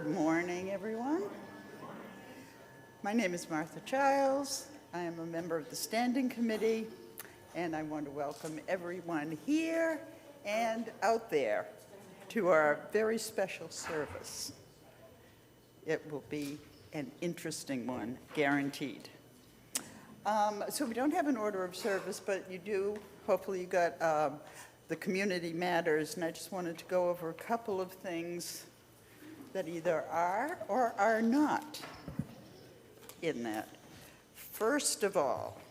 Good morning, everyone. My name is Martha Childs. I am a member of the Standing Committee, and I want to welcome everyone here and out there to our very special service. It will be an interesting one, guaranteed. So we don't have an order of service, but you do, hopefully you got the community matters, and I just wanted to go over a couple of things that either are or are not in that. First of all,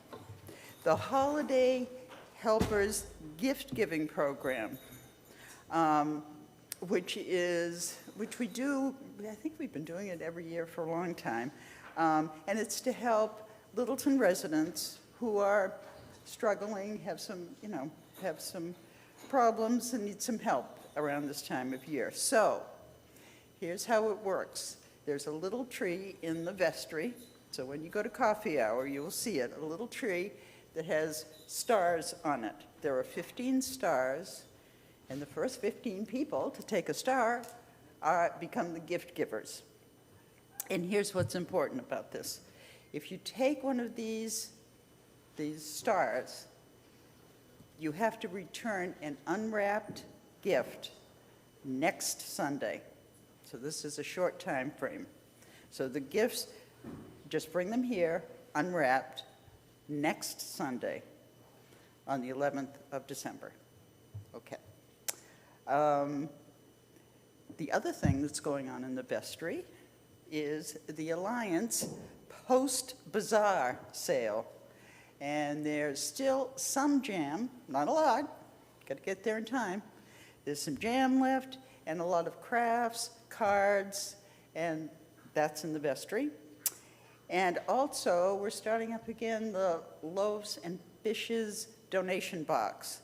the Holiday Helpers Gift Giving Program, which we do, I think we've been doing it every year for a long time, and it's to help Littleton residents who are struggling, have some problems and need some help around this time of year. So here's how it works. There's a little tree in the vestry. So when you go to coffee hour, you will see it, a little tree that has stars on it. There are 15 stars, and the first 15 people to take a star become the gift givers. And here's what's important about this. If you take one of these stars, you have to return an unwrapped gift next Sunday. So this is a short time frame. So the gifts, just bring them here, unwrapped, next Sunday on the 11th of December. Okay. The other thing that's going on in the vestry is the Alliance post-bazaar sale. And there's still some jam, not a lot, got to get there in time. There's some jam left and a lot of crafts, cards, and that's in the vestry. And also, we're starting up again the Loaves and Fishes donation box.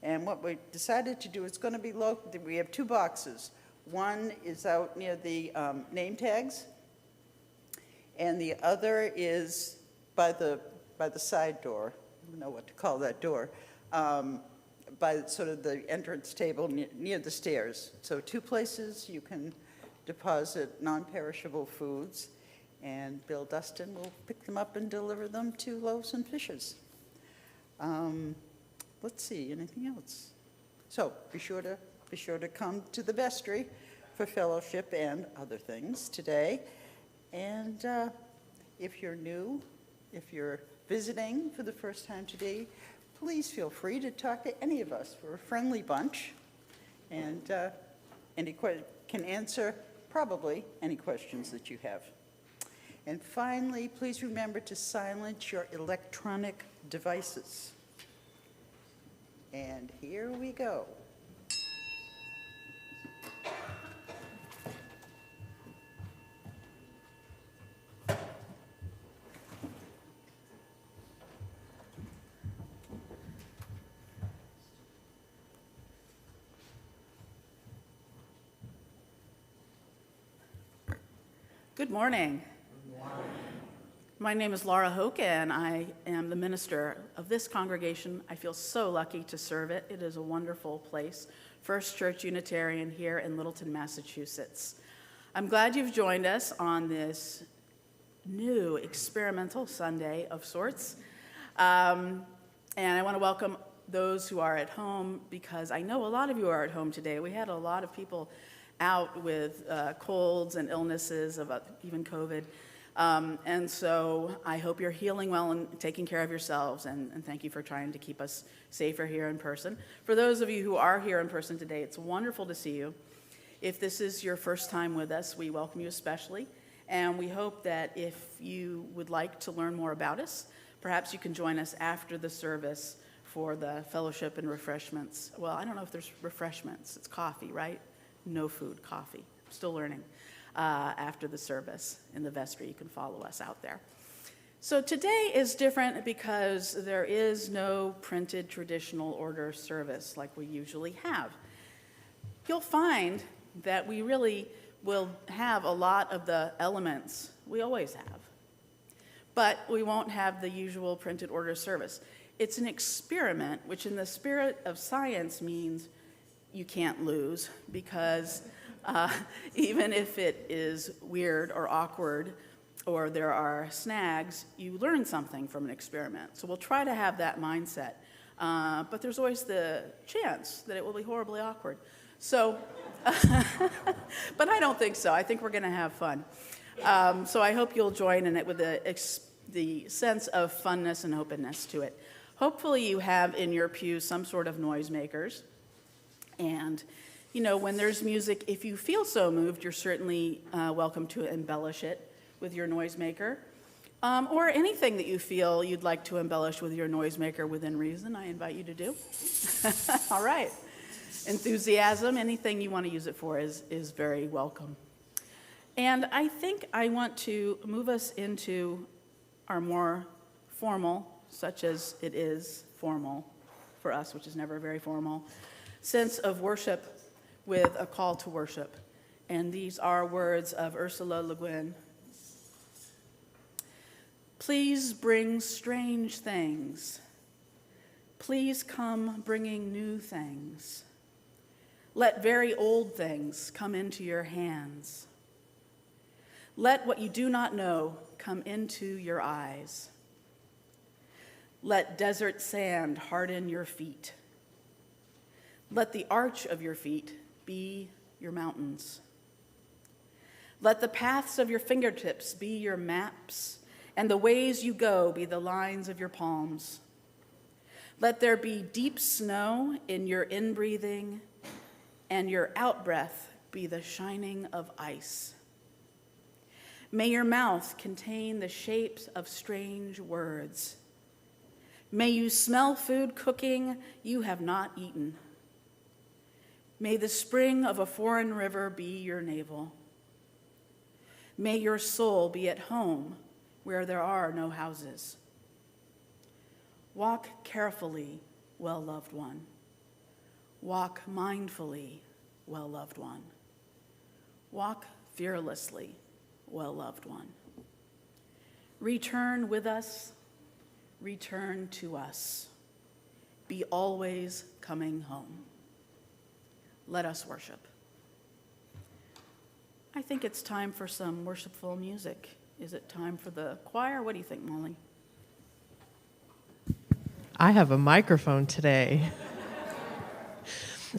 And what we decided to do, it's going to be local. We have two boxes. One is out near the name tags, and the other is by the side door. I don't know what to call that door. By sort of the entrance table near the stairs. So two places you can deposit non-perishable foods, and Bill Dustin will pick them up and deliver them to Loaves and Fishes. Let's see, anything else? So be sure to come to the vestry for fellowship and other things today. And if you're new, if you're visiting for the first time today, please feel free to talk to any of us. We're a friendly bunch, and can answer probably any questions that you have. And finally, please remember to silence your electronic devices. And here we go. Good morning. Good morning. My name is Laura Hoke, and I am the minister of this congregation. I feel so lucky to serve it. It is a wonderful place. First Church Unitarian here in Littleton, Massachusetts. I'm glad you've joined us on this new experimental Sunday of sorts. And I want to welcome those who are at home, because I know a lot of you are at home today. We had a lot of people out with colds and illnesses, about even COVID. And so I hope you're healing well and taking care of yourselves, and thank you for trying to keep us safer here in person. For those of you who are here in person today, it's wonderful to see you. If this is your first time with us, we welcome you especially, and we hope that if you would like to learn more about us, perhaps you can join us after the service for the fellowship and refreshments. Well, I don't know if there's refreshments. It's coffee, right? No food, coffee. I'm still learning. After the service in the vestry, you can follow us out there. So today is different because there is no printed traditional order service like we usually have. You'll find that we really will have a lot of the elements we always have, but we won't have the usual printed order service. It's an experiment, which in the spirit of science means you can't lose, because Even if it is weird or awkward or there are snags, you learn something from an experiment. So we'll try to have that mindset. But there's always the chance that it will be horribly awkward. So, but I don't think so. I think we're going to have fun. So I hope you'll join in it with the sense of funness and openness to it. Hopefully you have in your pews some sort of noisemakers. And, you know, when there's music, if you feel so moved, you're certainly welcome to embellish it with your noisemaker. Or anything that you feel you'd like to embellish with your noisemaker within reason, I invite you to do. All right. Enthusiasm, anything you want to use it for is very welcome. And I think I want to move us into our more formal, such as it is formal for us, which is never very formal, sense of worship with a call to worship. And these are words of Ursula Le Guin. Please bring strange things. Please come bringing new things. Let very old things come into your hands. Let what you do not know come into your eyes. Let desert sand harden your feet. Let the arch of your feet be your mountains. Let the paths of your fingertips be your maps, and the ways you go be the lines of your palms. Let there be deep snow in your inbreathing, and your outbreath be the shining of ice. May your mouth contain the shapes of strange words. May you smell food cooking you have not eaten. May the spring of a foreign river be your navel. May your soul be at home where there are no houses. Walk carefully, well-loved one. Walk mindfully, well-loved one. Walk fearlessly, well-loved one. Return with us, return to us. Be always coming home. Let us worship. I think it's time for some worshipful music. Is it time for the choir? What do you think, Molly? I have a microphone today.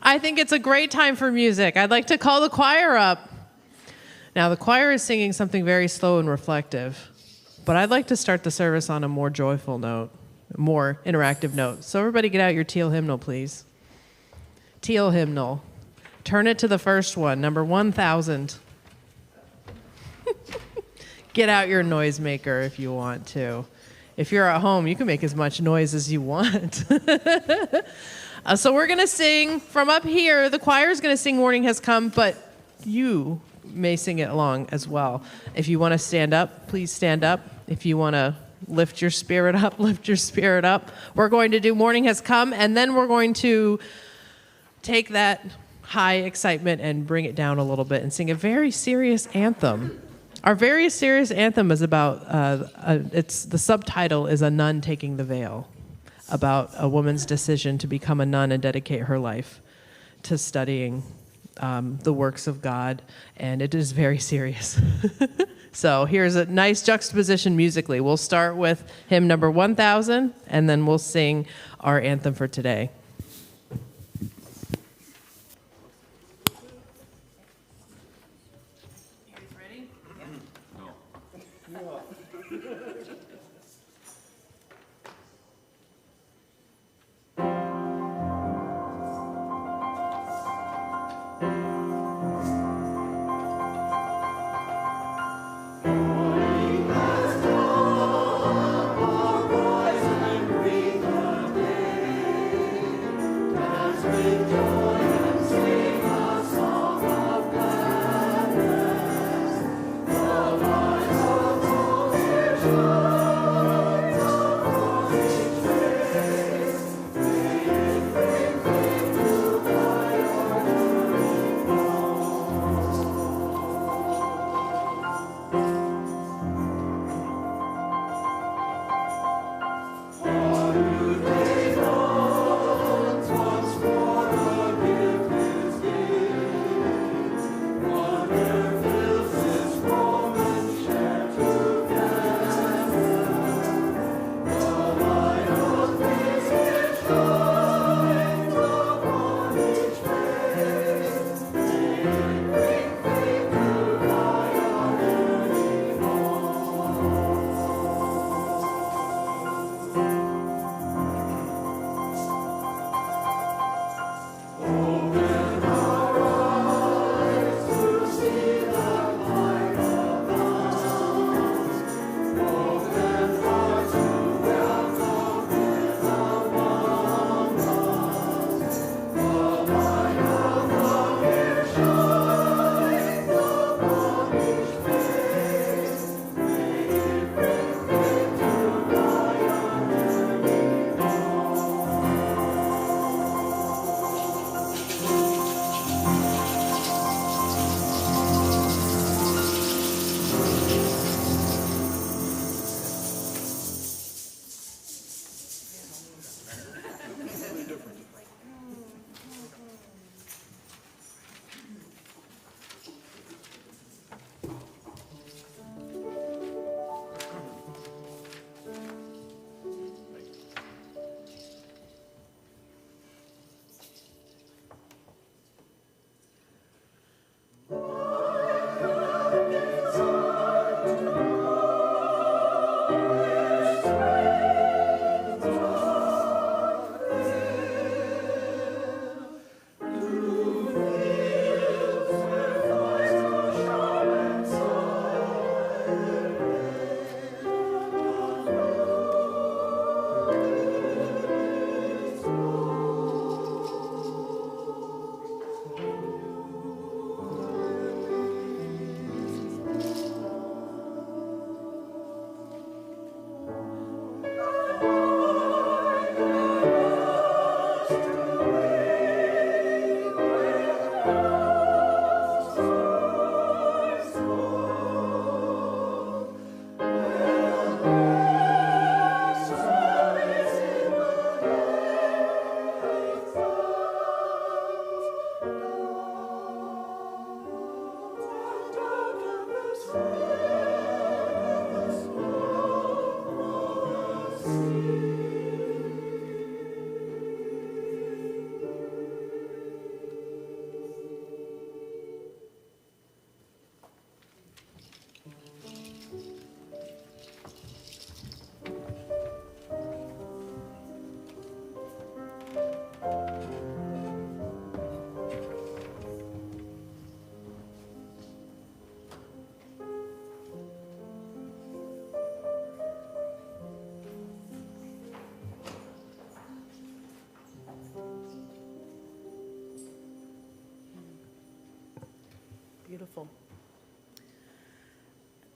I think it's a great time for music. I'd like to call the choir up. Now, the choir is singing something very slow and reflective, but I'd like to start the service on a more joyful note, a more interactive note. So everybody get out your teal hymnal, please. Teal hymnal. Turn it to the first one, number 1000. Get out your noisemaker if you want to. If you're at home, you can make as much noise as you want. So we're going to sing from up here. The choir is going to sing Morning Has Come, but you may sing it along as well. If you want to stand up, please stand up. If you want to lift your spirit up, lift your spirit up. We're going to do Morning Has Come, and then we're going to take that high excitement and bring it down a little bit and sing a very serious anthem. Our very serious anthem is about, the subtitle is A Nun Taking the Veil, about a woman's decision to become a nun and dedicate her life to studying the works of God, and it is very serious. So here's a nice juxtaposition musically. We'll start with hymn number 1000, and then we'll sing our anthem for today. Oh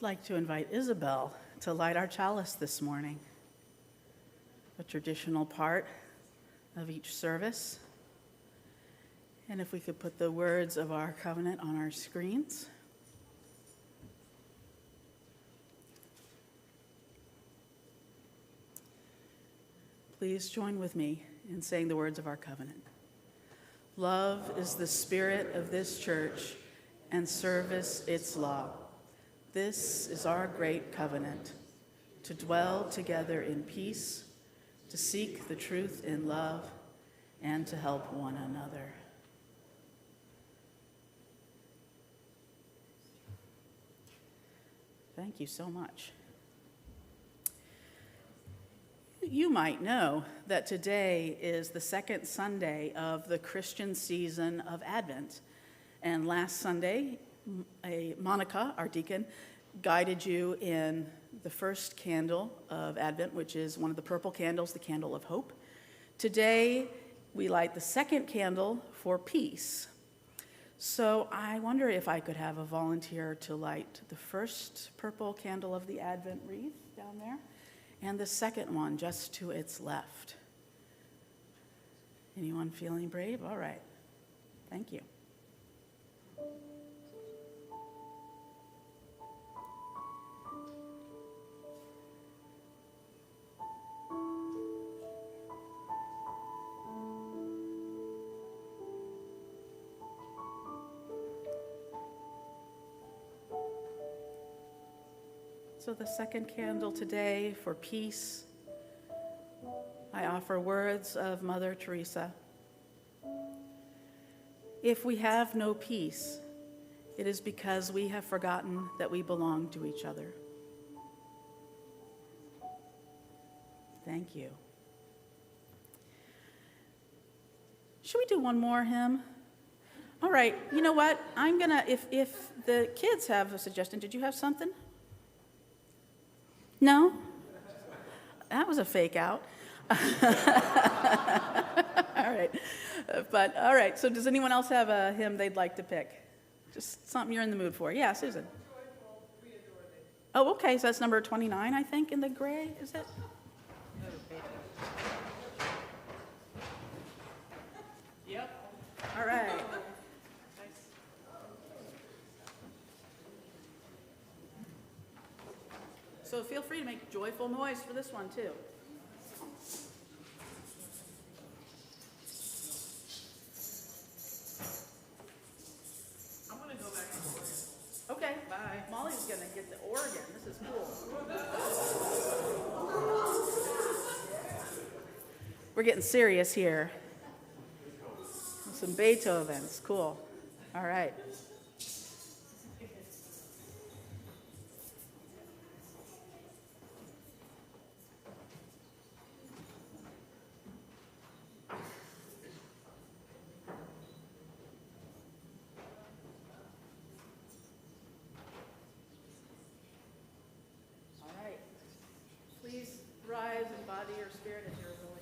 I'd like to invite Isabel to light our chalice this morning, a traditional part of each service. And if we could put the words of our covenant on our screens. Please join with me in saying the words of our covenant. Love is the spirit of this church, and service its law. This is our great covenant, to dwell together in peace, to seek the truth in love, and to help one another. Thank you so much. You might know that today is the second Sunday of the Christian season of Advent. And last Sunday, Monica, our deacon, guided you in the first candle of Advent, which is one of the purple candles, the candle of hope. Today, we light the second candle for peace. So I wonder if I could have a volunteer to light the first purple candle of the Advent wreath down there, and the second one just to its left. Anyone feeling brave? All right. Thank you. So the second candle today for peace, I offer words of Mother Teresa. If we have no peace, it is because we have forgotten that we belong to each other. Thank you. Should we do one more hymn? All right, you know what? I'm gonna, if the kids have a suggestion, did you have something? No? That was a fake out. All right. But, all right, so does anyone else have a hymn they'd like to pick? Just something you're in the mood for. Yeah, Susan. Oh, okay, so that's number 29, I think, in the gray, is it? Yep. All right. So feel free to make joyful noise for this one, too. I'm going to go back to Oregon. Okay. Bye. Molly's going to get to Oregon. This is cool. We're getting serious here. Some Beethoven's. Cool. All right. Please rise in body or spirit as you're willing.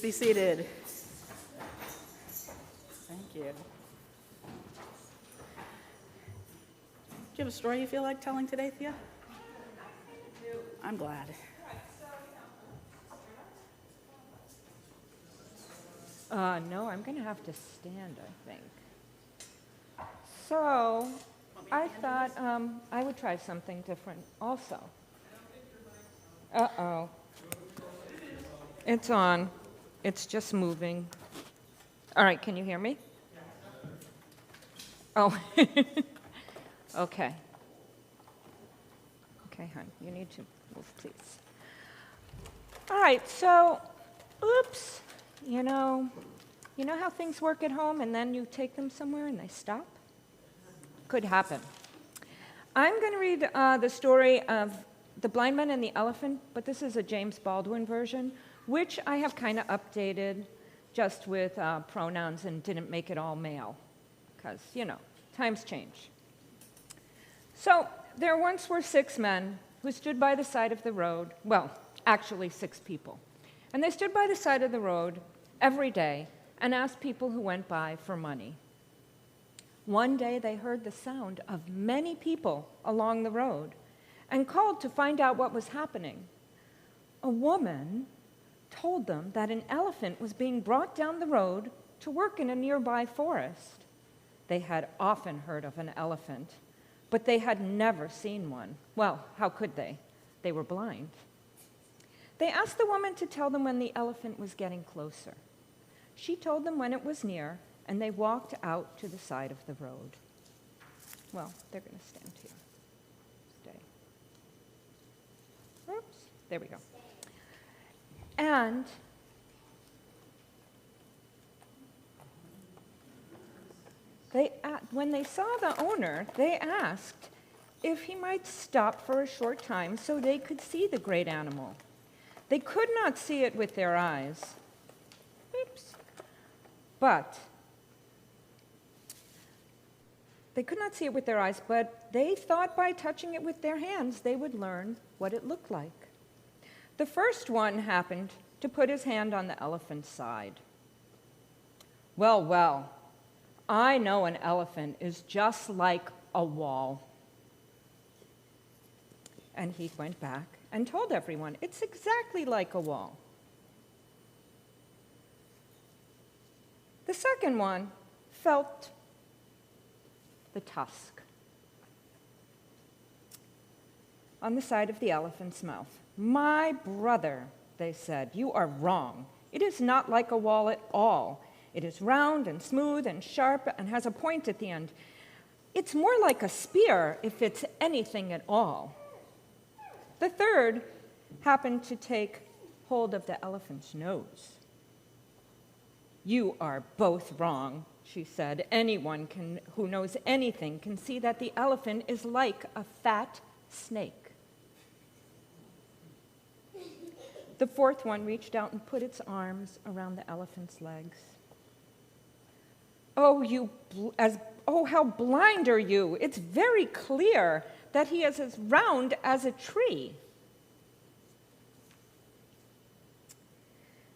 be seated. Thank you. Do you have a story you feel like telling today, Thea? I'm glad. No, I'm going to have to stand, I think. So, I thought I would try something different also. Uh-oh. It's on. It's just moving. All right, can you hear me? Oh. Okay. Okay, hon, you need to move, please. All right, so, oops. You know how things work at home and then you take them somewhere and they stop? Could happen. I'm going to read the story of The Blind Man and the Elephant, but this is a James Baldwin version, which I have kind of updated just with pronouns and didn't make it all male, because, times change. So, there once were 6 men who stood by the side of the road, well, actually 6 people, and they stood by the side of the road every day and asked people who went by for money. One day they heard the sound of many people along the road and called to find out what was happening. A woman told them that an elephant was being brought down the road to work in a nearby forest. They had often heard of an elephant, but they had never seen one. Well, how could they? They were blind. They asked the woman to tell them when the elephant was getting closer. She told them when it was near, and they walked out to the side of the road. Well, they're going to stand here. Stay. Oops, there we go. And when they saw the owner, they asked if he might stop for a short time so they could see the great animal. They could not see it with their eyes. Oops. But they could not see it with their eyes, but they thought by touching it with their hands, they would learn what it looked like. The first one happened to put his hand on the elephant's side. Well, I know an elephant is just like a wall. And he went back and told everyone, it's exactly like a wall. The second one felt the tusk on the side of the elephant's mouth. My brother, they said, you are wrong. It is not like a wall at all. It is round and smooth and sharp and has a point at the end. It's more like a spear if it's anything at all. The third happened to take hold of the elephant's nose. You are both wrong, she said. Anyone who knows anything can see that the elephant is like a fat snake. The fourth one reached out and put its arms around the elephant's legs. Oh, how blind are you? It's very clear that he is as round as a tree.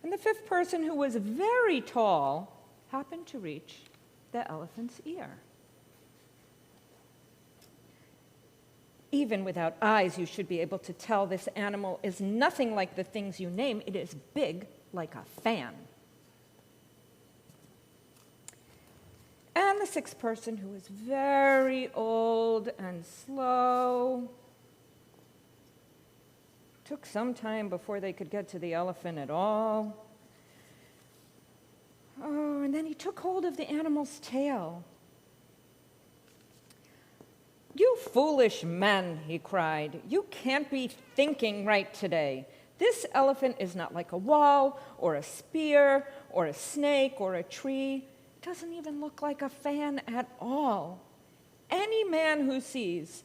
And the fifth person, who was very tall, happened to reach the elephant's ear. Even without eyes, you should be able to tell this animal is nothing like the things you name. It is big like a fan. And the sixth person, who was very old and slow, took some time before they could get to the elephant at all. Oh, and then he took hold of the animal's tail. You foolish men, he cried. You can't be thinking right today. This elephant is not like a wall or a spear or a snake or a tree. It doesn't even look like a fan at all. Any man who sees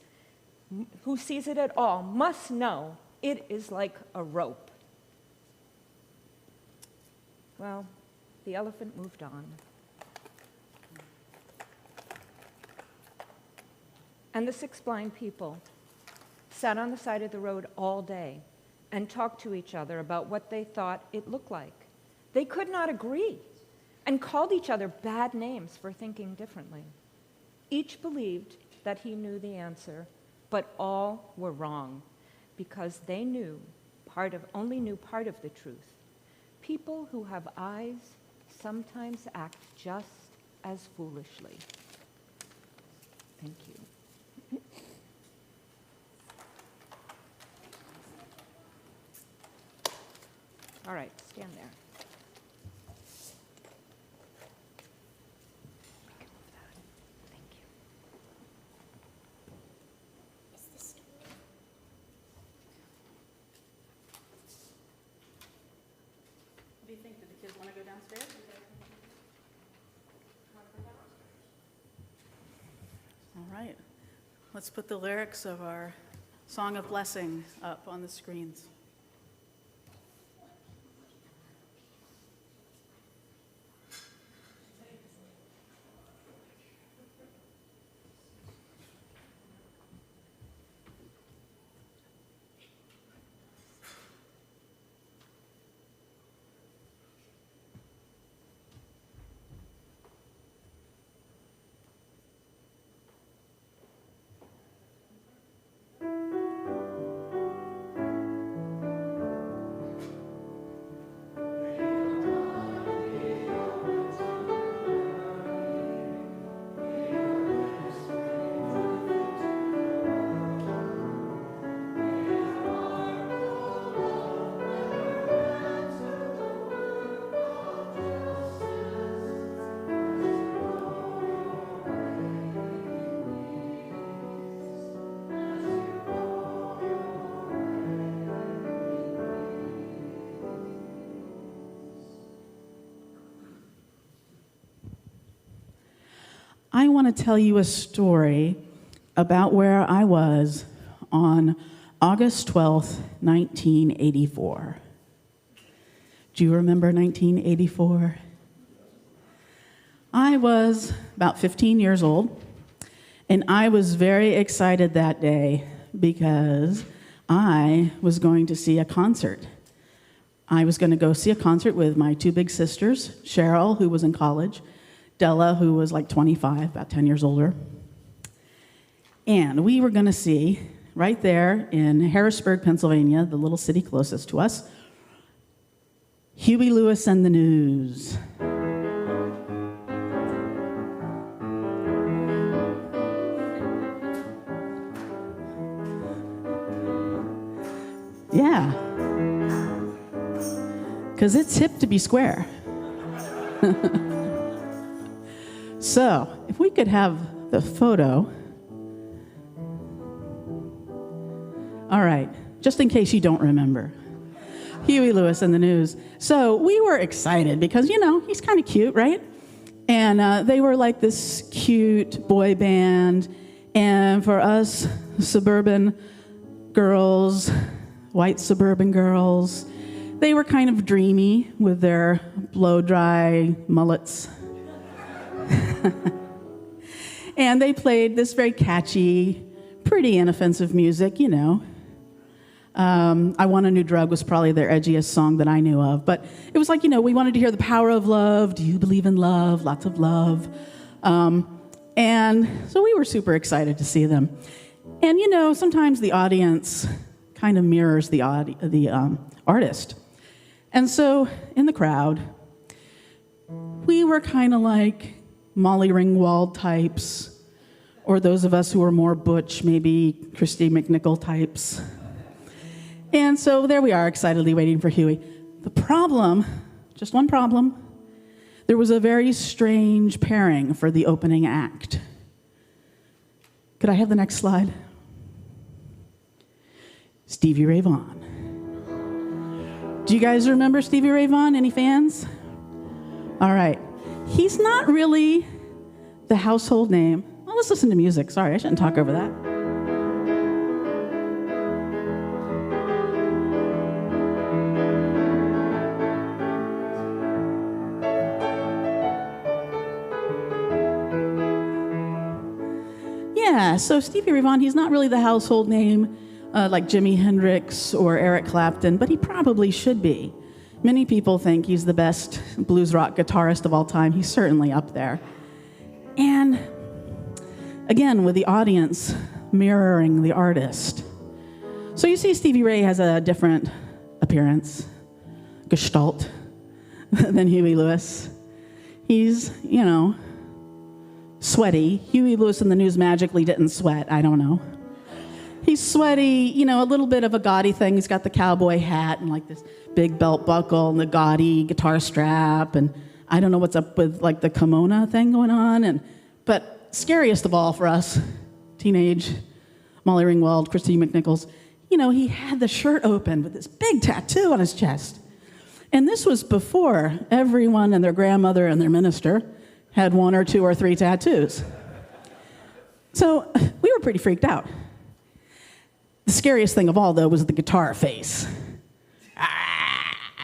it at all must know it is like a rope. Well, the elephant moved on. And the 6 blind people sat on the side of the road all day and talked to each other about what they thought it looked like. They could not agree and called each other bad names for thinking differently. Each believed that he knew the answer, but all were wrong because they only knew part of the truth. People who have eyes sometimes act just as foolishly. Thank you. All right, stand there. Thank you. What do you think? Do the kids want to go downstairs? All right. Let's put the lyrics of our Song of Blessing up on the screens. I want to tell you a story about where I was on August 12th, 1984. Do you remember 1984? I was about 15 years old, and I was very excited that day because I was going to see a concert. I was going to go see a concert with my two big sisters, Cheryl, who was in college, Della, who was like 25, about 10 years older. And we were going to see, right there in Harrisburg, Pennsylvania, the little city closest to us, Huey Lewis and the News. Yeah. Because it's hip to be square. So, if we could have the photo. All right, just in case you don't remember. Huey Lewis and the News. So we were excited because, you know, he's kind of cute, right? And they were like this cute boy band. And for us suburban girls, white suburban girls, they were kind of dreamy with their blow-dry mullets. And they played this very catchy, pretty inoffensive music, you know. I Want a New Drug was probably their edgiest song that I knew of. But it was like, you know, we wanted to hear the power of love. Do you believe in love? Lots of love. And so we were super excited to see them. And, you know, sometimes the audience kind of mirrors the artist. And so in the crowd, we were kind of like Molly Ringwald types, or those of us who were more butch, maybe Christy McNichol types. And so there we are, excitedly waiting for Huey. The problem, just one problem, there was a very strange pairing for the opening act. Could I have the next slide? Stevie Ray Vaughan. Do you guys remember Stevie Ray Vaughan? Any fans? All right. He's not really the household name. Well, let's listen to music. Sorry, I shouldn't talk over that. Yeah, so Stevie Ray Vaughan, he's not really the household name like Jimi Hendrix or Eric Clapton, but he probably should be. Many people think he's the best blues rock guitarist of all time. He's certainly up there. And again, with the audience mirroring the artist. So you see Stevie Ray has a different appearance, gestalt, than Huey Lewis. He's, sweaty. Huey Lewis in the News magically didn't sweat. I don't know. He's sweaty, a little bit of a gaudy thing. He's got the cowboy hat and like this big belt buckle and the gaudy guitar strap. And I don't know what's up with like the kimono thing going on. But scariest of all for us, teenage Molly Ringwald, Christy McNichols, he had the shirt open with this big tattoo on his chest. And this was before everyone and their grandmother and their minister had 1 or 2 or 3 tattoos. So we were pretty freaked out. The scariest thing of all, though, was the guitar face.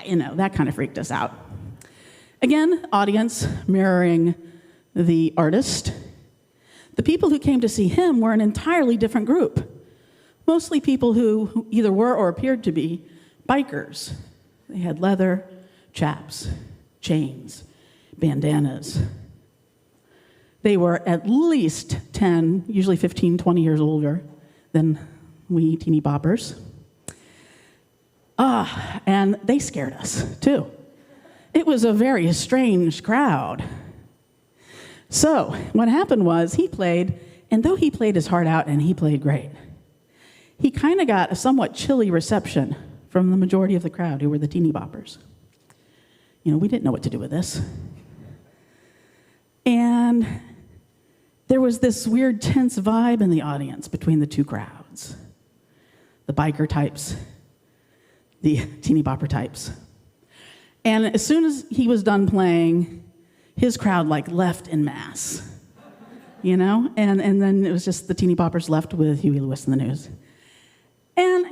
That kind of freaked us out. Again, audience mirroring the artist. The people who came to see him were an entirely different group. Mostly people who either were or appeared to be bikers. They had leather, chaps, chains, bandanas. They were at least 10, usually 15, 20 years older than we teeny boppers. And they scared us, too. It was a very strange crowd. So what happened was he played, and though he played his heart out and he played great, he kind of got a somewhat chilly reception from the majority of the crowd who were the teeny boppers. We didn't know what to do with this. And there was this weird tense vibe in the audience between the two crowds. The biker types, the teeny bopper types. And as soon as he was done playing, his crowd left en masse, and then it was just the teeny boppers left with Huey Lewis in the News. And,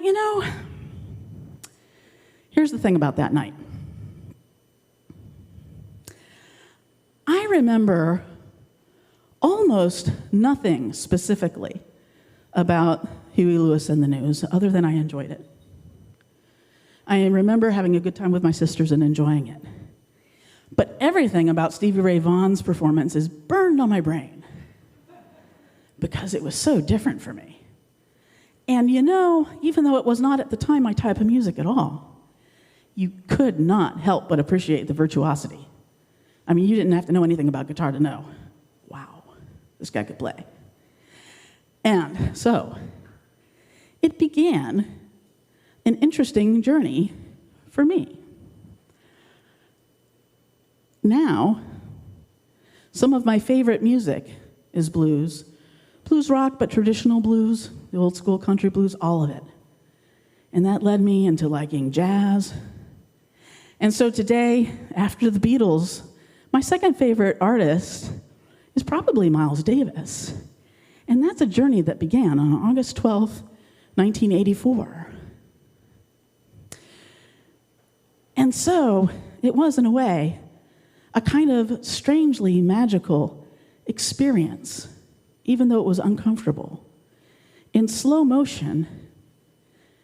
here's the thing about that night. I remember almost nothing specifically about Huey Lewis in the News other than I enjoyed it. I remember having a good time with my sisters and enjoying it. But everything about Stevie Ray Vaughan's performance is burned on my brain because it was so different for me. And even though it was not at the time my type of music at all, you could not help but appreciate the virtuosity. I mean, you didn't have to know anything about guitar to know, wow, this guy could play. And so it began an interesting journey for me. Now, some of my favorite music is blues rock, but traditional blues, the old school country blues, all of it. And that led me into liking jazz. And so today, after the Beatles, my second favorite artist is probably Miles Davis. And that's a journey that began on August 12th, 1984. And so it was, in a way, a kind of strangely magical experience, even though it was uncomfortable. In slow motion,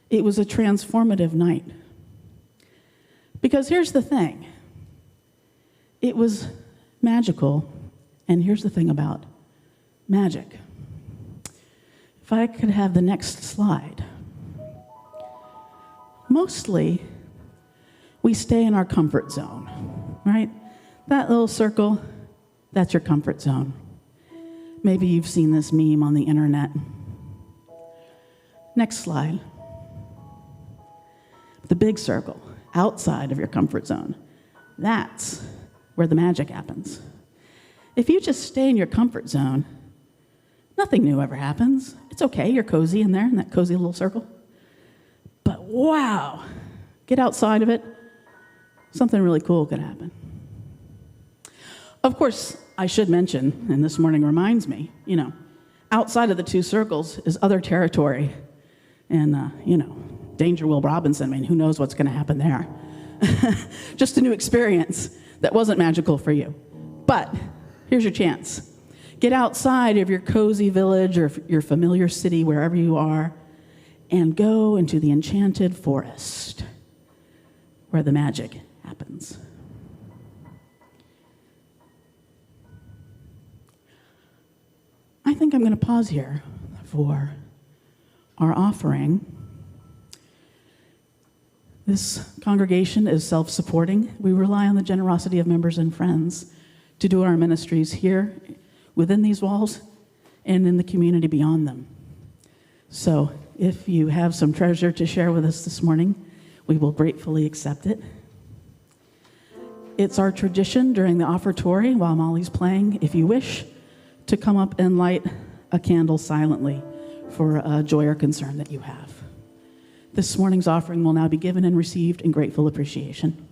it was a transformative night. Because here's the thing. It was magical, and here's the thing about magic. If I could have the next slide. Mostly, we stay in our comfort zone, right? That little circle, that's your comfort zone. Maybe you've seen this meme on the internet. Next slide. The big circle, outside of your comfort zone. That's where the magic happens. If you just stay in your comfort zone, nothing new ever happens. It's okay, you're cozy in there, in that cozy little circle. But wow, get outside of it, something really cool could happen. Of course, I should mention, and this morning reminds me, outside of the two circles is other territory. And, Danger Will Robinson, who knows what's going to happen there. Just a new experience that wasn't magical for you. But here's your chance. Get outside of your cozy village or your familiar city, wherever you are, and go into the enchanted forest where the magic happens. I think I'm going to pause here for our offering. This congregation is self-supporting. We rely on the generosity of members and friends to do our ministries here within these walls and in the community beyond them. So if you have some treasure to share with us this morning, we will gratefully accept it. It's our tradition during the offertory, while Molly's playing, if you wish, to come up and light a candle silently for a joy or concern that you have. This morning's offering will now be given and received in grateful appreciation.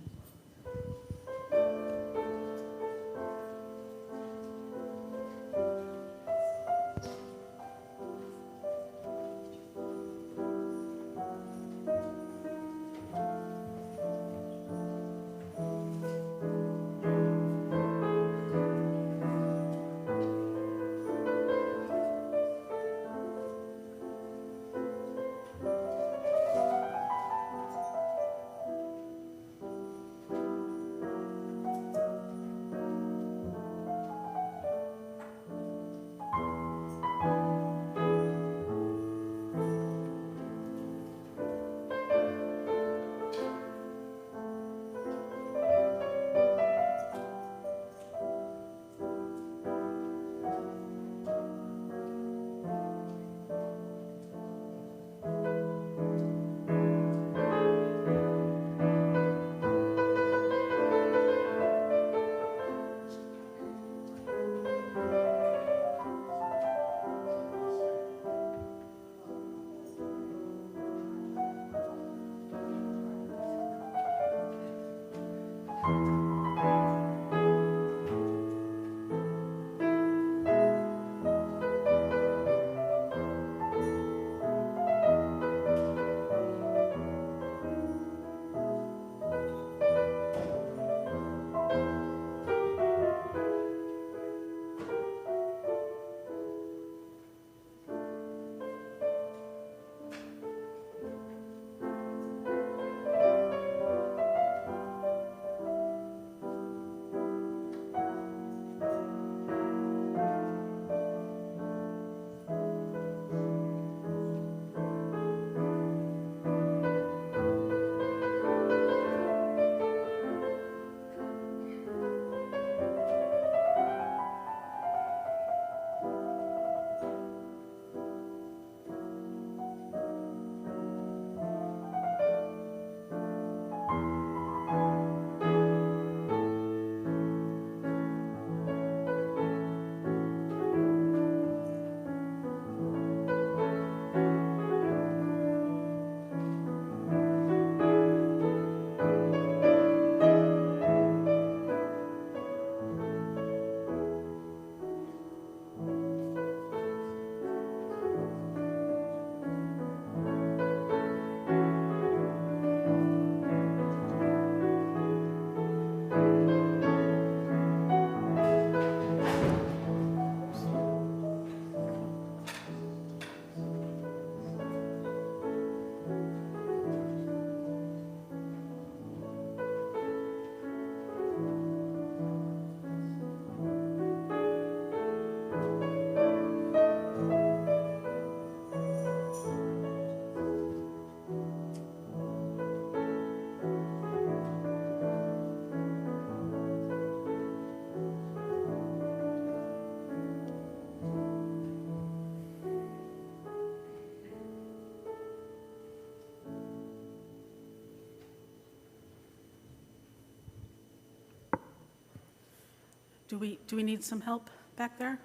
Do we need some help back there?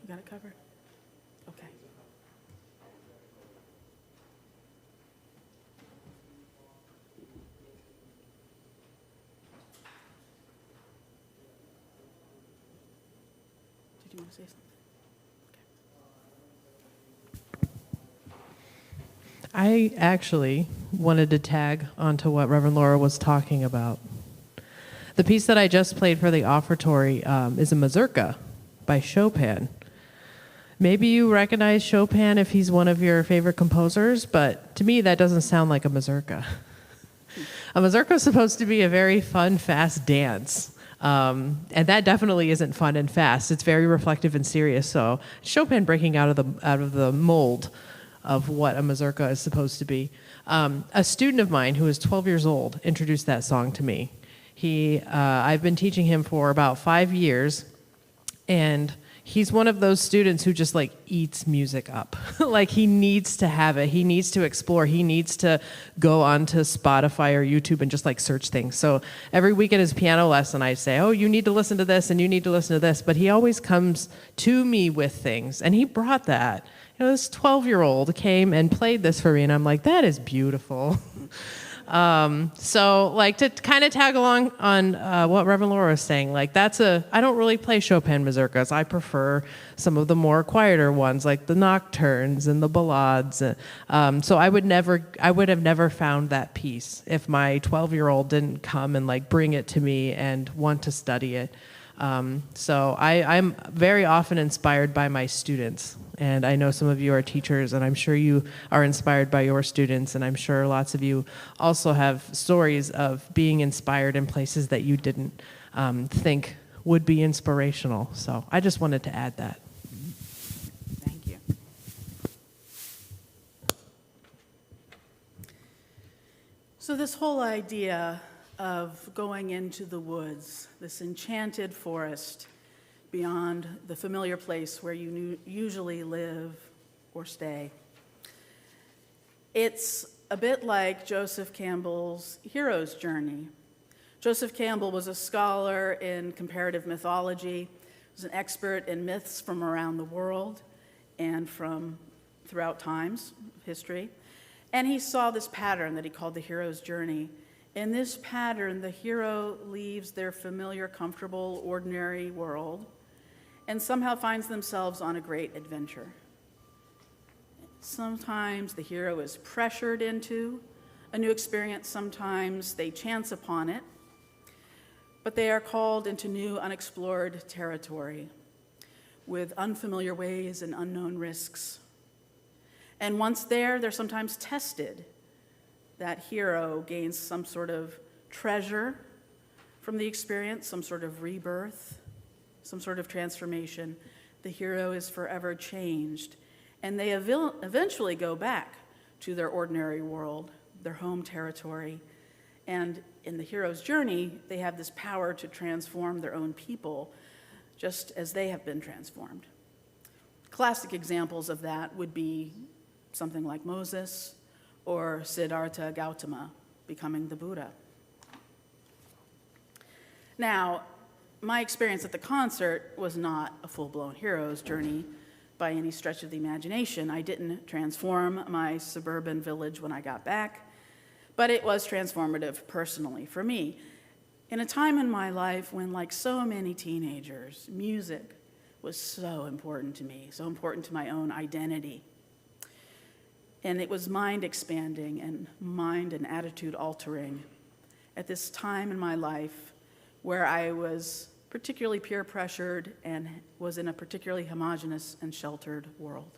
You got it covered? Okay. Did you want to say something? I actually wanted to tag onto what Reverend Laura was talking about. The piece that I just played for the offertory is a mazurka by Chopin. Maybe you recognize Chopin if he's one of your favorite composers, but to me that doesn't sound like a mazurka. A mazurka is supposed to be a very fun, fast dance. And that definitely isn't fun and fast. It's very reflective and serious. So Chopin breaking out of the mold of what a mazurka is supposed to be. A student of mine who is 12 years old introduced that song to me. I've been teaching him for about 5 years, and he's one of those students who just like eats music up. Like he needs to have it. He needs to explore. He needs to go onto Spotify or YouTube and just like search things. So every week at his piano lesson, I say, oh, you need to listen to this and you need to listen to this. But he always comes to me with things. And he brought that. This 12-year-old came and played this for me. And I'm like, that is beautiful. So like to kind of tag along on what Reverend Laura was saying, like I don't really play Chopin mazurkas. I prefer some of the more quieter ones, like the nocturnes and the ballades. So I would have never found that piece if my 12-year-old didn't come and like bring it to me and want to study it. So I'm very often inspired by my students. And I know some of you are teachers, and I'm sure you are inspired by your students, and I'm sure lots of you also have stories of being inspired in places that you didn't think would be inspirational. So I just wanted to add that. Thank you. So this whole idea of going into the woods, this enchanted forest, beyond the familiar place where you usually live or stay. It's a bit like Joseph Campbell's hero's journey. Joseph Campbell was a scholar in comparative mythology, was an expert in myths from around the world and from throughout times of history. And he saw this pattern that he called the hero's journey. In this pattern, the hero leaves their familiar, comfortable, ordinary world and somehow finds themselves on a great adventure. Sometimes the hero is pressured into a new experience, sometimes they chance upon it, but they are called into new, unexplored territory with unfamiliar ways and unknown risks. And once there, they're sometimes tested. That hero gains some sort of treasure from the experience, some sort of rebirth, some sort of transformation. The hero is forever changed, and they eventually go back to their ordinary world, their home territory. And in the hero's journey, they have this power to transform their own people, just as they have been transformed. Classic examples of that would be something like Moses or Siddhartha Gautama becoming the Buddha. Now, my experience at the concert was not a full-blown hero's journey by any stretch of the imagination. I didn't transform my suburban village when I got back, but it was transformative personally for me. In a time in my life when, like so many teenagers, music was so important to me, so important to my own identity. And it was mind-expanding and mind and attitude-altering at this time in my life where I was particularly peer-pressured and was in a particularly homogeneous and sheltered world.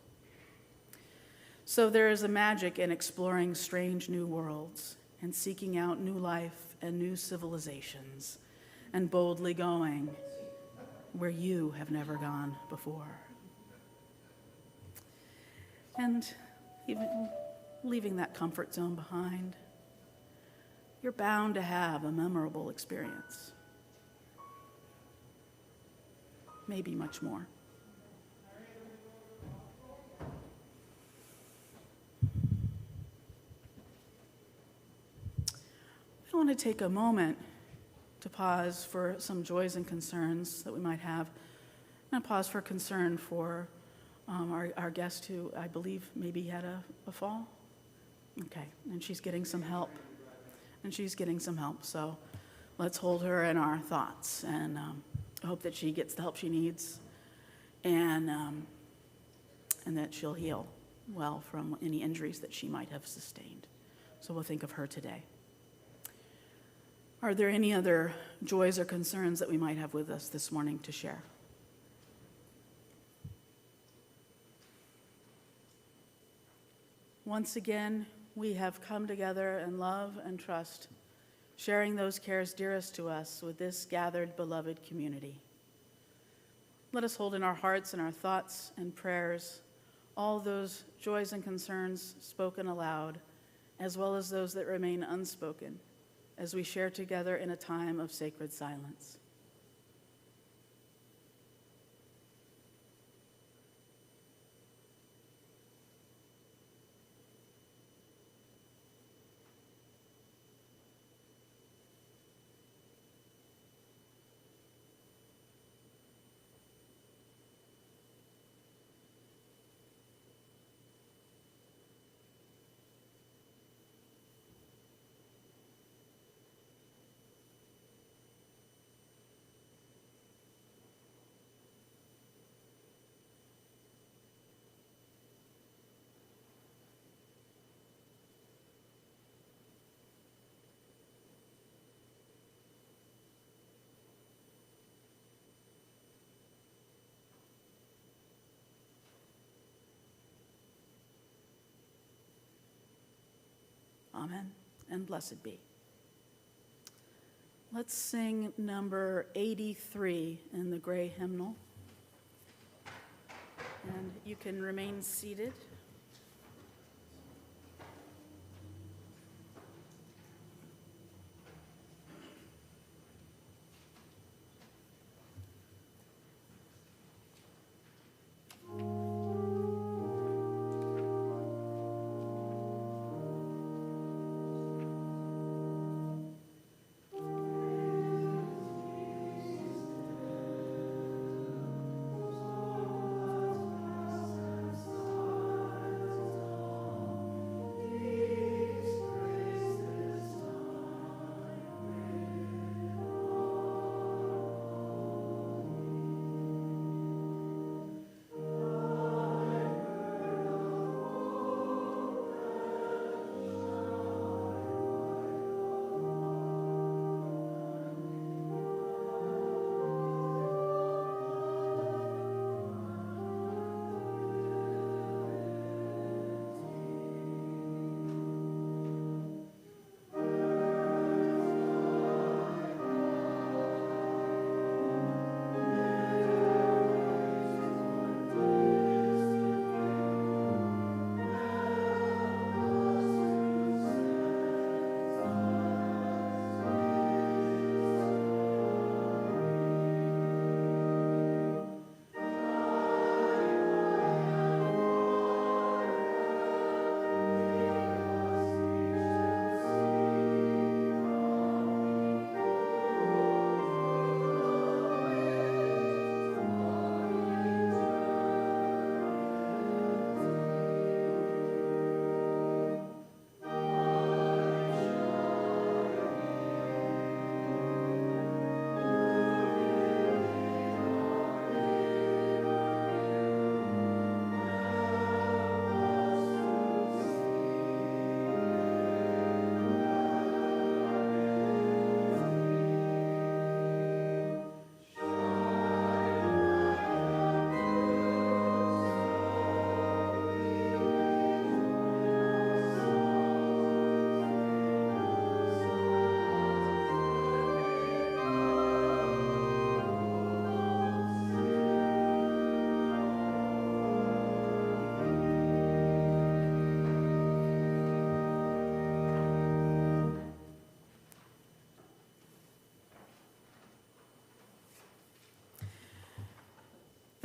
So there is a magic in exploring strange new worlds and seeking out new life and new civilizations and boldly going where you have never gone before. And even leaving that comfort zone behind, you're bound to have a memorable experience. Maybe much more. I want to take a moment to pause for some joys and concerns that we might have. I'm going to pause for concern for our guest who I believe maybe had a fall. Okay, and she's getting some help. So let's hold her in our thoughts and I hope that she gets the help she needs and that she'll heal well from any injuries that she might have sustained. So we'll think of her today. Are there any other joys or concerns that we might have with us this morning to share? Once again, we have come together in love and trust sharing those cares dearest to us with this gathered beloved community. Let us hold in our hearts and our thoughts and prayers all those joys and concerns spoken aloud, as well as those that remain unspoken, as we share together in a time of sacred silence. Amen, and blessed be. Let's sing number 83 in the gray hymnal. And you can remain seated.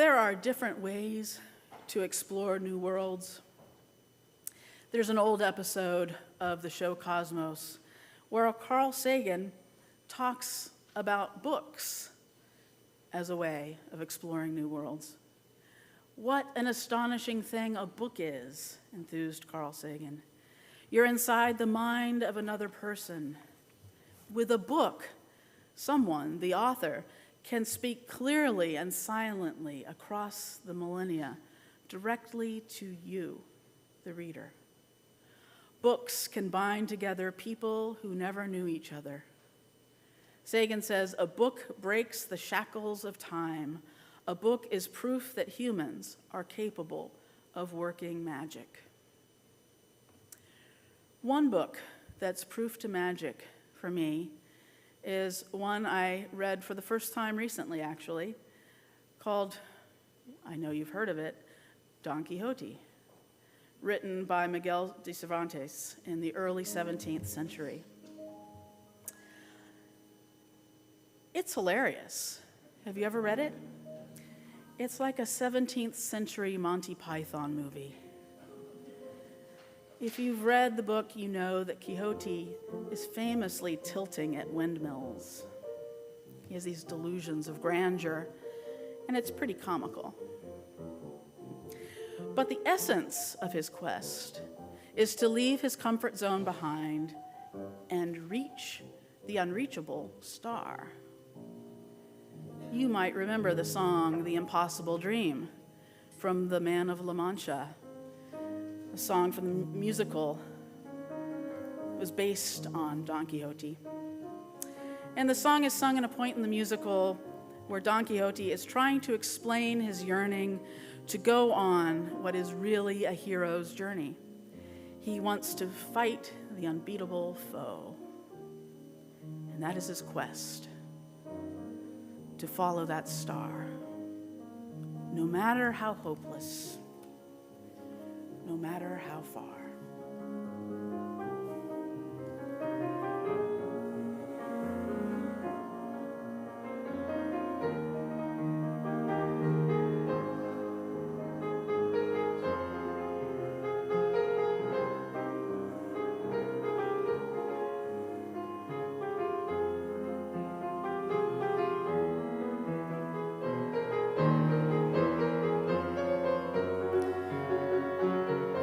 There are different ways to explore new worlds. There's an old episode of the show Cosmos where Carl Sagan talks about books as a way of exploring new worlds. What an astonishing thing a book is, enthused Carl Sagan. You're inside the mind of another person. With a book, someone, the author, can speak clearly and silently across the millennia, directly to you, the reader. Books can bind together people who never knew each other. Sagan says, a book breaks the shackles of time. A book is proof that humans are capable of working magic. One book that's proof to magic for me is one I read for the first time recently, actually, called, I know you've heard of it, Don Quixote, written by Miguel de Cervantes in the early 17th century. It's hilarious. Have you ever read it? It's like a 17th century Monty Python movie. If you've read the book, you know that Quixote is famously tilting at windmills. He has these delusions of grandeur, and it's pretty comical. But the essence of his quest is to leave his comfort zone behind and reach the unreachable star. You might remember the song, The Impossible Dream, from The Man of La Mancha, a song from the musical. It was based on Don Quixote. And the song is sung in a point in the musical where Don Quixote is trying to explain his yearning to go on what is really a hero's journey. He wants to fight the unbeatable foe. And that is his quest, to follow that star, no matter how hopeless, no matter how far.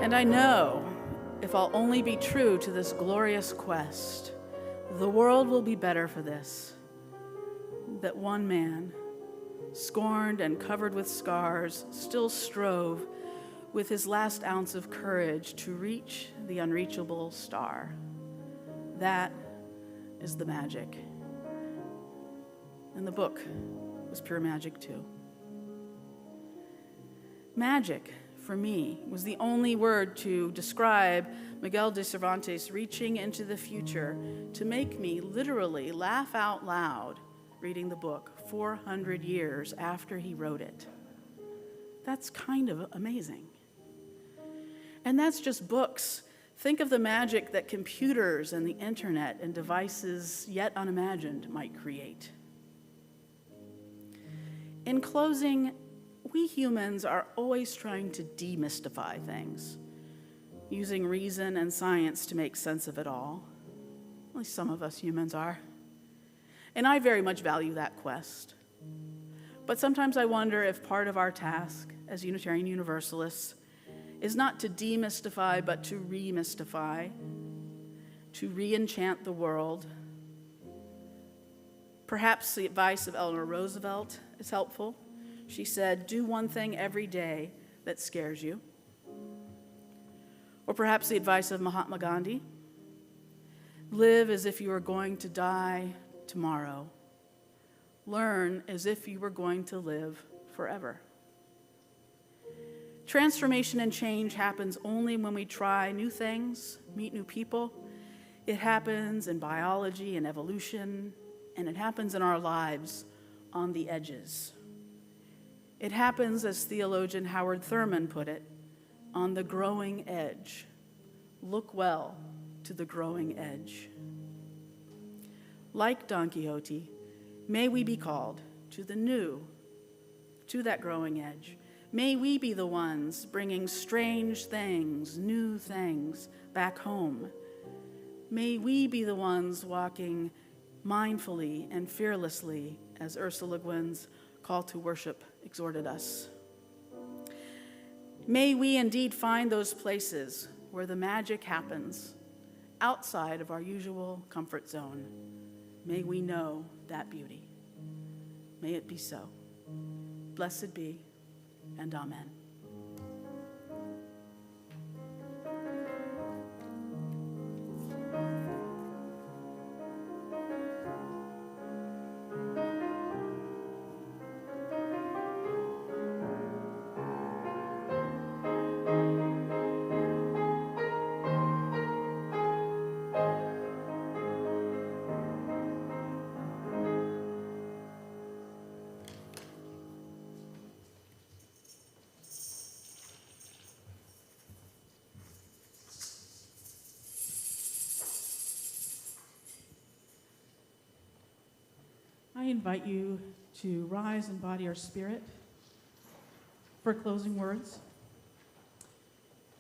And I know if I'll only be true to this glorious quest, the world will be better for this. That one man, scorned and covered with scars, still strove with his last ounce of courage to reach the unreachable star. That is the magic. And the book was pure magic too. Magic, for me, was the only word to describe Miguel de Cervantes reaching into the future to make me literally laugh out loud reading the book 400 years after he wrote it. That's kind of amazing. And that's just books. Think of the magic that computers and the internet and devices yet unimagined might create. In closing, we humans are always trying to demystify things, using reason and science to make sense of it all. At least some of us humans are. And I very much value that quest. But sometimes I wonder if part of our task as Unitarian Universalists is not to demystify, but to remystify, to re-enchant the world. Perhaps the advice of Eleanor Roosevelt is helpful. She said, do one thing every day that scares you. Or perhaps the advice of Mahatma Gandhi, live as if you were going to die tomorrow. Learn as if you were going to live forever. Transformation and change happens only when we try new things, meet new people. It happens in biology and evolution, and it happens in our lives on the edges. It happens, as theologian Howard Thurman put it, on the growing edge. Look well to the growing edge. Like Don Quixote, may we be called to the new, to that growing edge. May we be the ones bringing strange things, new things back home. May we be the ones walking mindfully and fearlessly, as Ursula Le Guin's call to worship exhorted us. May we indeed find those places where the magic happens, outside of our usual comfort zone. May we know that beauty. May it be so. Blessed be, and amen. invite you to rise in body or spirit for closing words.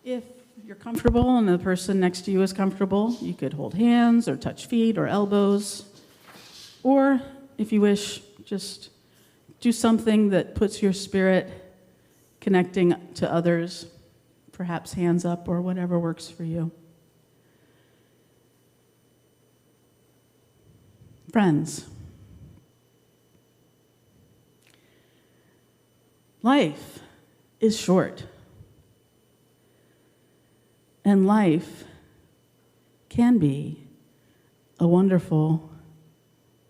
If you're comfortable and the person next to you is comfortable, you could hold hands or touch feet or elbows. Or, if you wish, just do something that puts your spirit connecting to others, perhaps hands up or whatever works for you. Friends, life is short. And life can be a wonderful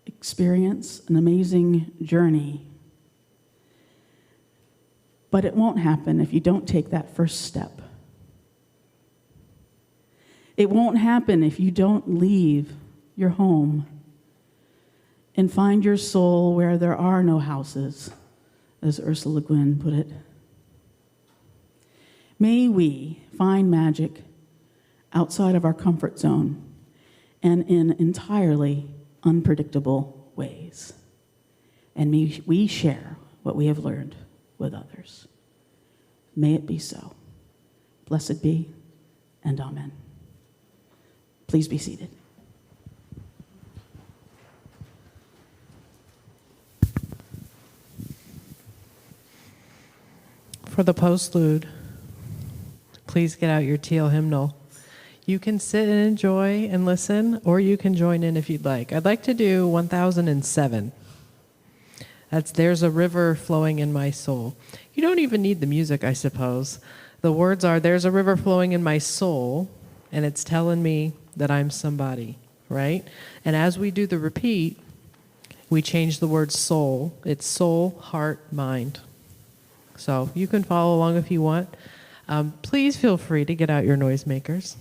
experience, an amazing journey. But it won't happen if you don't take that first step. It won't happen if you don't leave your home and find your soul where there are no houses, as Ursula Le Guin put it. May we find magic outside of our comfort zone and in entirely unpredictable ways. And may we share what we have learned with others. May it be so. Blessed be, and amen. Please be seated. For the postlude, please get out your teal hymnal. You can sit and enjoy and listen, or you can join in if you'd like. I'd like to do 1007. That's "There's a River Flowing in My Soul." You don't even need the music, I suppose. The words are, "There's a river flowing in my soul, and it's telling me that I'm somebody," right? And as we do the repeat, we change the word soul. It's soul, heart, mind. So you can follow along if you want. Please feel free to get out your noisemakers.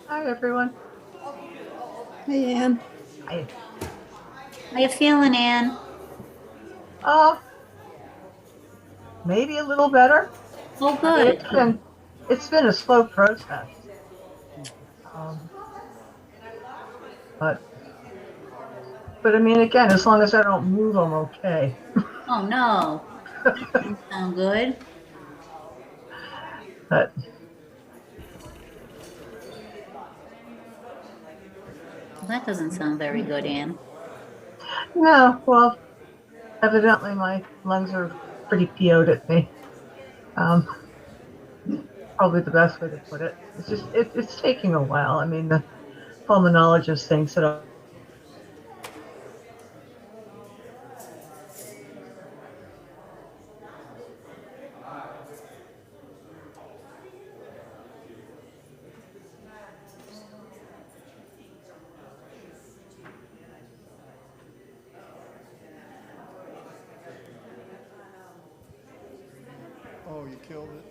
Hi, everyone. Hey, Ann. Hi. How you feeling, Ann? Uh, Maybe a little better. Oh, I mean, good. it's been a slow process. Um, but I mean, again, as long as I don't move, I'm okay. Oh, no. That doesn't sound good. But Well, that doesn't sound very good, Ann. no, well, evidently my lungs are pretty PO'd at me. Um, Probably the best way to put it. It's just it's taking a while. I mean, the pulmonologist thinks that. Oh, you killed it.